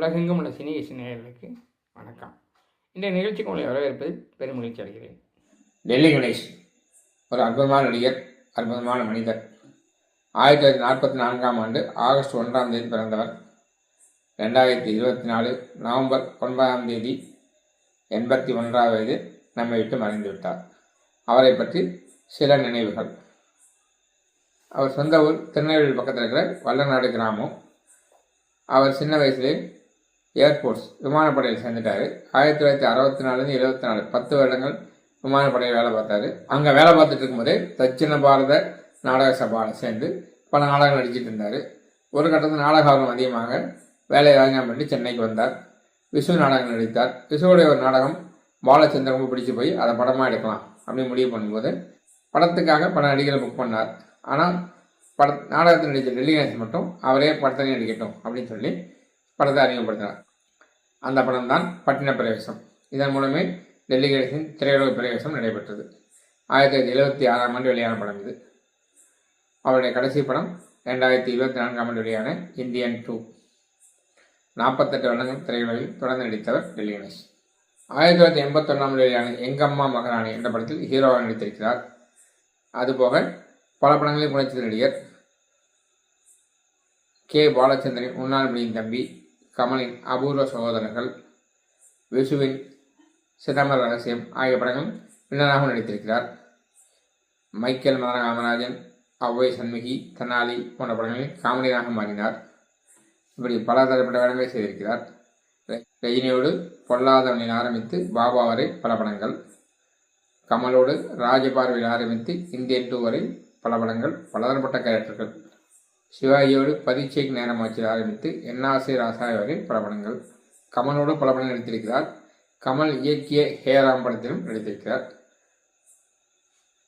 உலகெங்கும் உள்ள சினி நேயர்களுக்கு வணக்கம். இன்றைய நிகழ்ச்சிக்கு உங்களை வரவேற்பதில் பெரும் மகிழ்ச்சி அடைகிறேன். டெல்லி கணேஷ் ஒரு அற்புதமான நடிகர், அற்புதமான மனிதர். 1944ஆம் ஆண்டு ஆகஸ்ட் 1ஆம் தேதி பிறந்தவர். 2024 நவம்பர் 9ஆம் தேதி 81 வயது நம்மை விட்டு மறைந்து விட்டார். அவரை பற்றி சில நினைவுகள். அவர் சொந்த ஊர் திருநெல்வேலி பக்கத்தில் இருக்கிற வல்லநாடு கிராமம். அவர் சின்ன வயசுலேயே ஏர்ஃபோர்ஸ் விமானப்படையில் சேர்ந்துட்டார். 1964 74 10 வருடங்கள் விமானப்படையில் வேலை பார்த்தாரு. அங்கே வேலை பார்த்துட்டு இருக்கும்போதே தட்சிண பாரத நாடக சபாவில் சேர்ந்து பல நாடகங்கள் நடிச்சிட்டு இருந்தார். ஒரு கட்டத்தில் நாடக ஆர்வம் அதிகமாக வேலையை ராஜினாமா பண்ணி சென்னைக்கு வந்தார். விசு நாடகம் நடித்தார். விசுவுடைய ஒரு நாடகம் பாலச்சந்திரன் ரொம்ப பிடிச்சி போய் அதை படமாக எடுக்கலாம் அப்படின்னு முடிவு பண்ணும்போது படத்துக்காக பல நடிகரை புக் பண்ணார். ஆனால் நாடகத்தில் நடித்த டெல்லி கணேஷ் மட்டும் அவரே படத்தை நடிக்கட்டும் அப்படின்னு சொல்லி படத்தை அறிமுகப்படுத்தினார். அந்த படம் தான் பட்டின பிரவேசம். இதன் மூலமே டெல்லி கணேஷின் திரையுலக பிரவேசம் நடைபெற்றது. 1976ஆம் ஆண்டு வெளியான படம் இது. அவருடைய கடைசி படம் 2024ஆம் ஆண்டு வெளியான இந்தியன் 2. 48 வருடங்கள் திரையுலகில் தொடர்ந்து நடித்தவர் டெல்லி கணேஷ். 1981ஆம் ஆண்டு வெளியான எங்கம்மா மகாராணி என்ற படத்தில் ஹீரோவாக நடித்திருக்கிறார். அதுபோக பல படங்களில் புனைச்சது நடிகர். கே பாலச்சந்திரன் முன்னாள் மணியின் தம்பி, கமலின் அபூர்வ சகோதரர்கள், விசுவின் சிதம்பர ரகசியம் ஆகிய படங்கள் வில்லனாகவும் நடித்திருக்கிறார். மைக்கேல் மதன காமராஜன், ஔவை சண்முகி, தெனாலி போன்ற படங்களில் காமெடியாக மாறினார். இப்படி பல தரப்பட்ட வேடங்களை செய்திருக்கிறார். ரஜினியோடு பொல்லாதவனில் ஆரம்பித்து பாபா வரை பல படங்கள், கமலோடு ராஜபார்வையில் ஆரம்பித்து இந்தியன் 2 வரை பல படங்கள், பலதரப்பட்ட கேரக்டர்கள். சிவாஜியோடு பரீட்சைக்கு நேரமாச்சில் ஆரம்பித்து என்னாசை ராசாய் வரை பல படங்கள். கமலோடு பல படங்கள் நடித்திருக்கிறார். கமல் இயக்கிய ஹேராம் படத்திலும் நடித்திருக்கிறார்.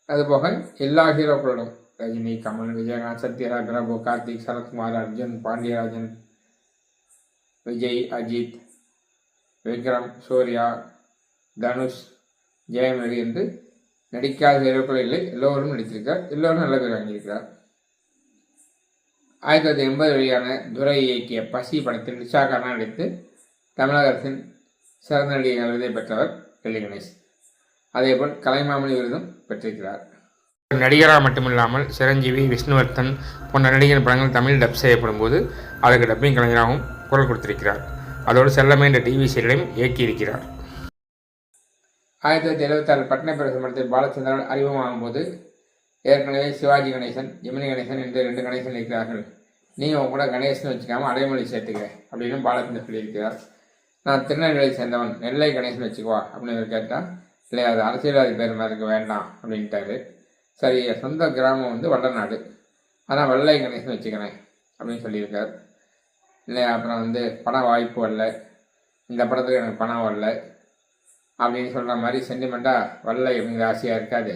அதுபோக எல்லா ஹீரோக்களோடும் ரஜினி, கமல், விஜயகாந்த், சத்யராஜ், பிரபு, கார்த்திக், சரத்குமார், அர்ஜுன், பாண்டியராஜன், விஜய், அஜித், விக்ரம், சூர்யா, தனுஷ், ஜெயமணி என்று நடிக்காத ஹீரோக்கள் இல்லை, எல்லோரும் நடித்திருக்கிறார். எல்லோரும் நல்ல பேர் வாங்கியிருக்கிறார். 1980 வெளியான துரை இயக்கிய பசி படத்தில் நிஷாகரனா நடித்து தமிழக அரசின் சிறந்த நடிகர் விருதை பெற்றவர் டெல்லி கணேஷ். அதேபோல் கலைமாமணி விருதும் பெற்றிருக்கிறார். நடிகராக மட்டுமில்லாமல் சிரஞ்சீவி, விஷ்ணுவர்தன் போன்ற நடிகர் படங்கள் தமிழ் டப் செய்யப்படும் போது அதற்கு டப்பிங் கலைஞராகவும் குரல் கொடுத்திருக்கிறார். அதோடு செல்லமே என்ற டிவி சீரியலையும் இயக்கியிருக்கிறார். 1976 பட்டின பிரவேசம் படத்தில் பாலச்சந்திரன் அறிமுகமாகும் போது ஏற்கனவே சிவாஜி கணேசன், ஜெமினி கணேசன் என்று 2 கணேசன் இருக்கிறார்கள், நீங்கள் உங்க கூட கணேசன் வச்சுக்காமல் அடைமொழி சேர்த்துக்க அப்படின்னு பாலச்சந்திரன் சொல்லியிருக்கிறார். நான் திருநெல்வேலி சேர்ந்தவன், நெல்லை கணேசன் வச்சுக்குவா அப்படின்னு கேட்டால், இல்லை அது அரசியல்வாதி பேர் மாதிரி இருக்க வேண்டாம் அப்படின்ட்டாரு. சரி, சொந்த கிராமம் வல்லநாடு, ஆனால் வெள்ளை கணேசன் வச்சுக்கிறேன் அப்படின்னு சொல்லியிருக்கார். இல்லை அப்புறம் பணம் வாய்ப்பு வரல, இந்த படத்துக்கு எனக்கு பணம் வரல அப்படின்னு சொல்கிற மாதிரி சென்டிமெண்ட்டாக வெள்ளை அப்படிங்கிற ஆசையாக இருக்காது.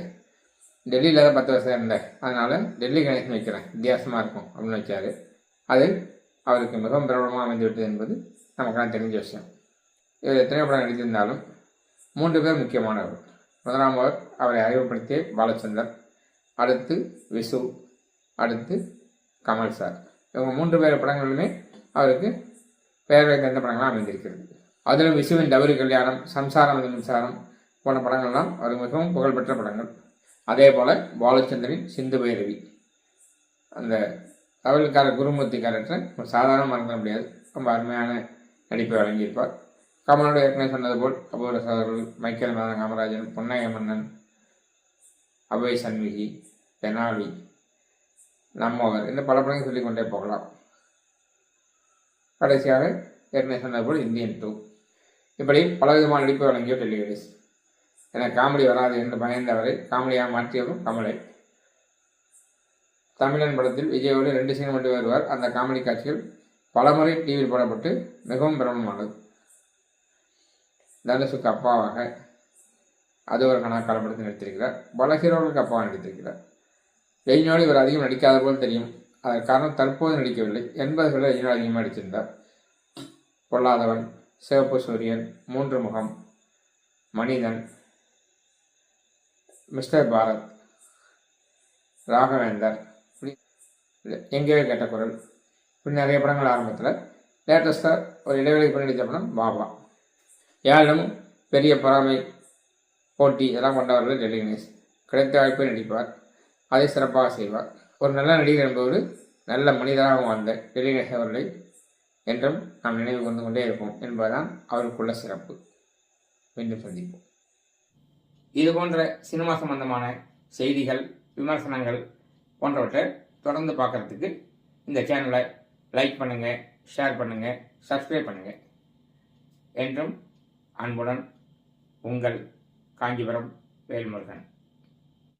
டெல்லியில் தான் 10 வருஷம் இருந்தேன், அதனால் டெல்லி கணேசன் வைக்கிறேன், வித்தியாசமாக இருக்கும் அப்படின்னு வச்சார். அது அவருக்கு மிகவும் பிரபலமாக அமைந்து விட்டது என்பது நமக்கெல்லாம் தெரிஞ்ச விஷயம். இவர் எத்தனை படம் நடித்திருந்தாலும் 3 பேர் முக்கியமானவர். முதலாமவர் அவரை அறிமுகப்படுத்திய பாலச்சந்தர், அடுத்து விசு, அடுத்து கமல் சார். இவங்க 3 பேர் படங்களிலுமே அவருக்கு பெயர் வைத்த எந்த படங்களாக அமைந்திருக்கிறது. அதிலும் விசுவின் டபுரி கல்யாணம், சம்சாரம் மின்சாரம் போன்ற படங்கள்லாம் அவர் மிகவும் புகழ்பெற்ற படங்கள். அதே போல் பாலச்சந்திரன் சிந்து பைரவி, அந்த தமிழ்கார குருமூர்த்தி கேரக்டர் ஒரு சாதாரண மறக்க முடியாது, ரொம்ப அருமையான நடிப்பை வழங்கியிருப்பார். கமலோடு ஏற்கனவே சொன்னது போல் அபூர்வ சகோதரர்கள், மைக்கேல் மதன காமராஜன், பொன்னைய மன்னன், ஔவை சண்முகி, தெனாலி, நம்மவர் இந்த பல படங்கள் சொல்லிக்கொண்டே போகலாம். கடைசியாக ஏற்கனவே சொன்னது போல் இந்தியன் 2. இப்படி பலவிதமான நடிப்பை வழங்கிய டெல்லி கணேஷ். எனக்கு காமெடி வராது என்று பயந்தவரை காமெடியாக மாற்றியவரும் கமலை. தமிழன் படத்தில் விஜயோடு 2 சீன் மட்டும் வருவார். அந்த காமெடி காட்சிகள் பலமுறை டிவியில் போடப்பட்டு மிகவும் பிரபலமானது. தனுஷுக்கு அப்பாவாக அது ஒரு கணக்கால படத்தில் நடித்திருக்கிறார். பல ஹீரோர்களுக்கு அப்பாவாக நடித்திருக்கிறார். ரஜினியோடு இவர் அதிகம் நடிக்காத போல் தெரியும். அதற்கு காரணம் தற்போது நடிக்கவில்லை. 80களில் ரஜினியோடு அதிகமாக நடித்திருந்தார். பொல்லாதவன், சிவப்பு சூரியன், 3 முகம், மனிதன், மிஸ்டர் பாரத், ராகவேந்தர், எங்கேயோ கேட்ட குரல், இப்படி நிறைய படங்கள் ஆரம்பத்தில் லேட்டஸ்ட்டாக ஒரு இடைவெளி பண்ணி நடித்த படம் பாபா. ஏழும் பெரிய பொறாமை, போட்டி இதெல்லாம் கொண்டவர்கள் டெல்லி கணேஷ். கிடைத்த வாய்ப்பை நடிப்பார், அதை சிறப்பாக செய்வார். ஒரு நல்ல நடிகர் என்பவர் நல்ல மனிதராக வாழ்ந்த டெல்லி கணேஷ் அவர்களை என்றும் நாம் நினைவு கொண்டு கொண்டே இருப்போம் என்பதுதான் அவருக்குள்ள சிறப்பு. மீண்டும் சந்திப்போம். இது போன்ற சினிமா சம்பந்தமான செய்திகள், விமர்சனங்கள் போன்றவற்றை தொடர்ந்து பார்க்குறதுக்கு இந்த சேனலை லைக் பண்ணுங்கள், ஷேர் பண்ணுங்கள், சப்ஸ்கிரைப் பண்ணுங்கள். என்றும் அன்புடன் உங்கள் காஞ்சிபுரம் வேல்முருகன்.